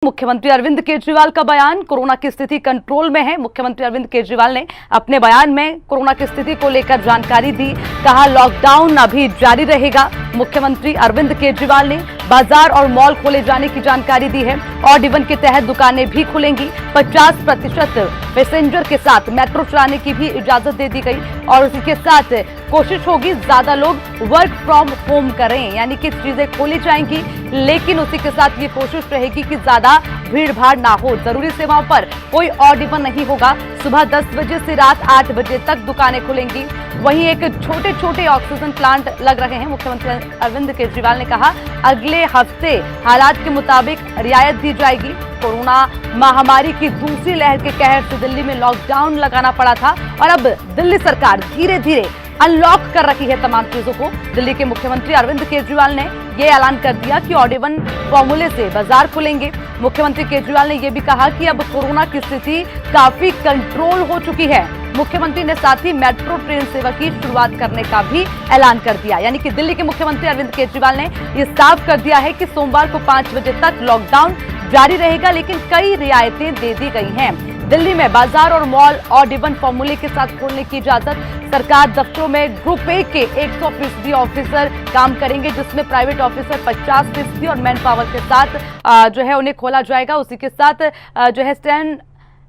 मुख्यमंत्री अरविंद केजरीवाल का बयान, कोरोना की स्थिति कंट्रोल में है। मुख्यमंत्री अरविंद केजरीवाल ने अपने बयान में कोरोना की स्थिति को लेकर जानकारी दी। कहा लॉकडाउन अभी जारी रहेगा। मुख्यमंत्री अरविंद केजरीवाल ने बाजार और मॉल खोले जाने की जानकारी दी है। ऑड इवन के तहत दुकानें भी खुलेंगी। 50% पैसेंजर के साथ मेट्रो चलाने की भी इजाजत दे दी गई और उसी के साथ कोशिश होगी ज्यादा लोग वर्क फ्रॉम होम करें, यानी कि चीजें खोली जाएंगी, लेकिन उसी के साथ ये कोशिश रहेगी कि ज्यादा भीड़ भाड़ ना हो। जरूरी सेवाओं पर कोई ऑड इवन नहीं होगा। सुबह 10 बजे से रात 8 बजे तक दुकानें खुलेंगी। वहीं एक छोटे ऑक्सीजन प्लांट लग रहे हैं। मुख्यमंत्री अरविंद केजरीवाल ने कहा अगले हफ्ते हालात के मुताबिक रियायत दी जाएगी। कोरोना महामारी की दूसरी लहर के कहर से दिल्ली में लॉकडाउन लगाना पड़ा था और अब दिल्ली सरकार धीरे धीरे अनलॉक कर रही है तमाम चीजों को। दिल्ली के मुख्यमंत्री अरविंद केजरीवाल ने यह ऐलान कर दिया कि ऑड इवन फॉर्मूले से बाजार खुलेंगे। मुख्यमंत्री केजरीवाल ने यह भी कहा कि अब कोरोना की स्थिति काफी कंट्रोल हो चुकी है। मुख्यमंत्री ने साथ ही मेट्रो ट्रेन सेवा की शुरुआत करने का भी ऐलान कर दिया। यानी कि दिल्ली के मुख्यमंत्री अरविंद केजरीवाल ने यह साफ कर दिया है कि सोमवार को 5 बजे तक लॉकडाउन जारी रहेगा, लेकिन कई रियायतें दे दी गई हैं। दिल्ली में बाजार और मॉल ऑड इवन फॉर्मूले के साथ खोलने की इजाजत। सरकार दफ्तरों में ग्रुप ए के 100% ऑफिसर काम करेंगे, जिसमें प्राइवेट ऑफिसर 50% और मैन पावर के साथ जो है उन्हें खोला जाएगा। उसी के साथ जो है स्टैंड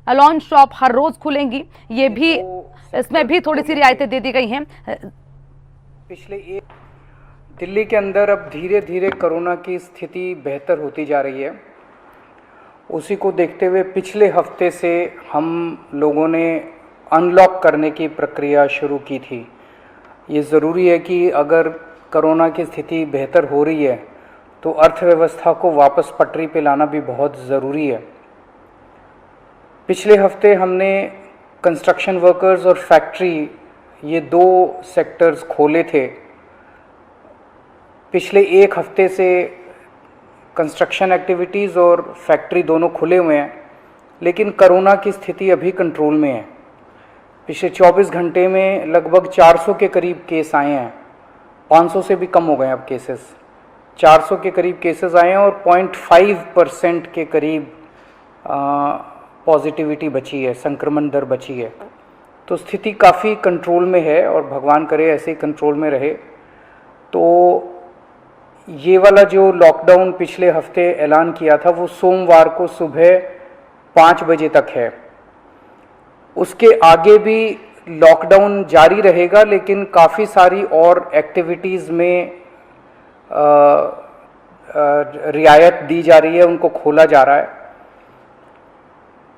अलोन शॉप हर रोज खुलेंगी। ये भी इसमें भी थोड़ी सी रियायतें दे दी गई हैं। दिल्ली के अंदर अब धीरे धीरे कोरोना की स्थिति बेहतर होती जा रही है। उसी को देखते हुए पिछले हफ्ते से हम लोगों ने अनलॉक करने की प्रक्रिया शुरू की थी। ये ज़रूरी है कि अगर कोरोना की स्थिति बेहतर हो रही है तो अर्थव्यवस्था को वापस पटरी पे लाना भी बहुत ज़रूरी है। पिछले हफ्ते हमने कंस्ट्रक्शन वर्कर्स और फैक्ट्री, ये 2 सेक्टर्स खोले थे। पिछले 1 हफ्ते से कंस्ट्रक्शन एक्टिविटीज़ और फैक्ट्री दोनों खुले हुए हैं, लेकिन कोरोना की स्थिति अभी कंट्रोल में है। पिछले 24 घंटे में लगभग 400 के करीब केस आए हैं। 500 से भी कम हो गए अब केसेस। 400 के करीब केसेस आए हैं और 0.5% के करीब पॉजिटिविटी बची है, संक्रमण दर बची है। तो स्थिति काफ़ी कंट्रोल में है और भगवान करे ऐसे ही कंट्रोल में रहे। तो ये वाला जो लॉकडाउन पिछले हफ्ते ऐलान किया था वो सोमवार को सुबह 5 बजे तक है। उसके आगे भी लॉकडाउन जारी रहेगा, लेकिन काफ़ी सारी और एक्टिविटीज़ में रियायत दी जा रही है, उनको खोला जा रहा है।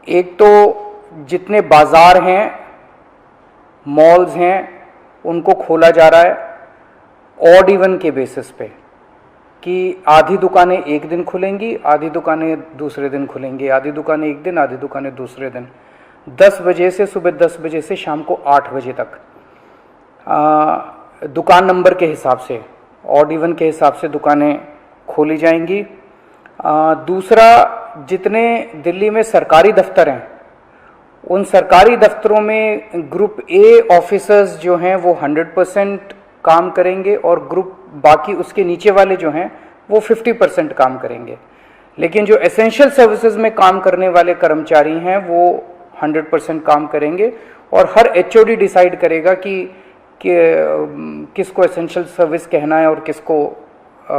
एक तो जितने बाज़ार हैं, मॉल्स हैं, उनको खोला जा रहा है ऑड इवन के बेसिस पे, कि आधी दुकानें एक दिन खुलेंगी, आधी दुकानें दूसरे दिन खुलेंगी, आधी दुकानें एक दिन, आधी दुकानें दूसरे दिन। 10 बजे से सुबह 10 बजे से शाम को 8 बजे तक दुकान नंबर के हिसाब से, ऑड इवन के हिसाब से दुकानें खोली जाएंगी। दूसरा, जितने दिल्ली में सरकारी दफ्तर हैं, उन सरकारी दफ्तरों में ग्रुप ए ऑफिसर्स जो हैं वो 100% काम करेंगे और ग्रुप बाकी उसके नीचे वाले जो हैं वो 50% काम करेंगे। लेकिन जो एसेंशियल सर्विसेज में काम करने वाले कर्मचारी हैं वो 100% काम करेंगे और हर एचओडी डिसाइड करेगा कि किसको एसेंशियल सर्विस कहना है और किसको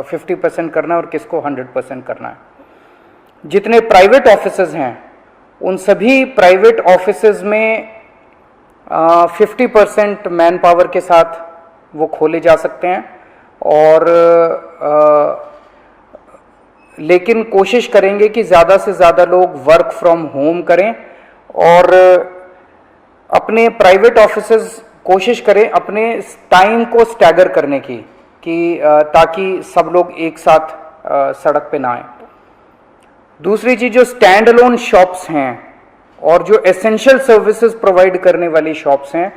50% करना है और किसको 100% करना है। जितने प्राइवेट ऑफिसेज हैं उन सभी प्राइवेट ऑफिसेज में 50% मैन पावर के साथ वो खोले जा सकते हैं और लेकिन कोशिश करेंगे कि ज़्यादा से ज़्यादा लोग वर्क फ्रॉम होम करें और अपने प्राइवेट ऑफिसेज कोशिश करें अपने टाइम को स्टैगर करने की, कि ताकि सब लोग एक साथ सड़क पे ना आए। दूसरी चीज़, जो स्टैंड अलोन शॉप्स हैं और जो एसेंशियल सर्विसेज प्रोवाइड करने वाली शॉप्स हैं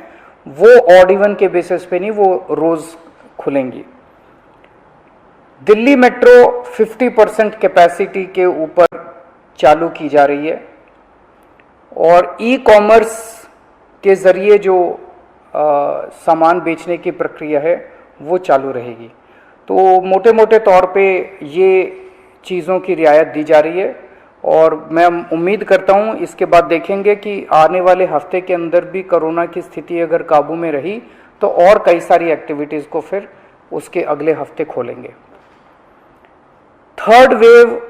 वो ऑड इवन के बेसिस पे नहीं, वो रोज खुलेंगी। दिल्ली मेट्रो 50% कैपेसिटी के ऊपर चालू की जा रही है और ई कॉमर्स के जरिए जो सामान बेचने की प्रक्रिया है वो चालू रहेगी। तो मोटे मोटे तौर पे ये चीज़ों की रियायत दी जा रही है और मैं उम्मीद करता हूं इसके बाद देखेंगे कि आने वाले हफ्ते के अंदर भी कोरोना की स्थिति अगर काबू में रही तो और कई सारी एक्टिविटीज़ को फिर उसके अगले हफ्ते खोलेंगे। थर्ड वेव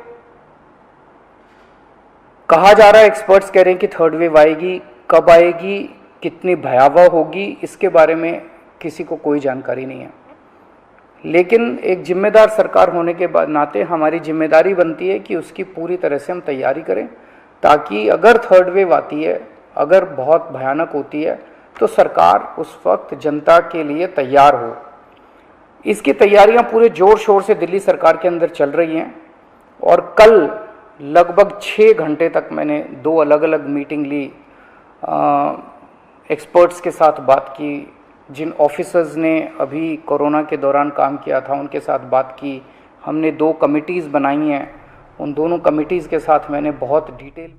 कहा जा रहा है, एक्सपर्ट्स कह रहे हैं कि थर्ड वेव आएगी, कब आएगी, कितनी भयावह होगी, इसके बारे में किसी को कोई जानकारी नहीं है। लेकिन एक जिम्मेदार सरकार होने के नाते हमारी जिम्मेदारी बनती है कि उसकी पूरी तरह से हम तैयारी करें, ताकि अगर थर्ड वेव आती है, अगर बहुत भयानक होती है, तो सरकार उस वक्त जनता के लिए तैयार हो। इसकी तैयारियां पूरे जोर शोर से दिल्ली सरकार के अंदर चल रही हैं और कल लगभग 6 घंटे तक मैंने 2 अलग अलग मीटिंग ली, एक्सपर्ट्स के साथ बात की, जिन ऑफिसर्स ने अभी कोरोना के दौरान काम किया था उनके साथ बात की। हमने 2 कमिटीज़ बनाई हैं, उन दोनों कमिटीज़ के साथ मैंने बहुत डिटेल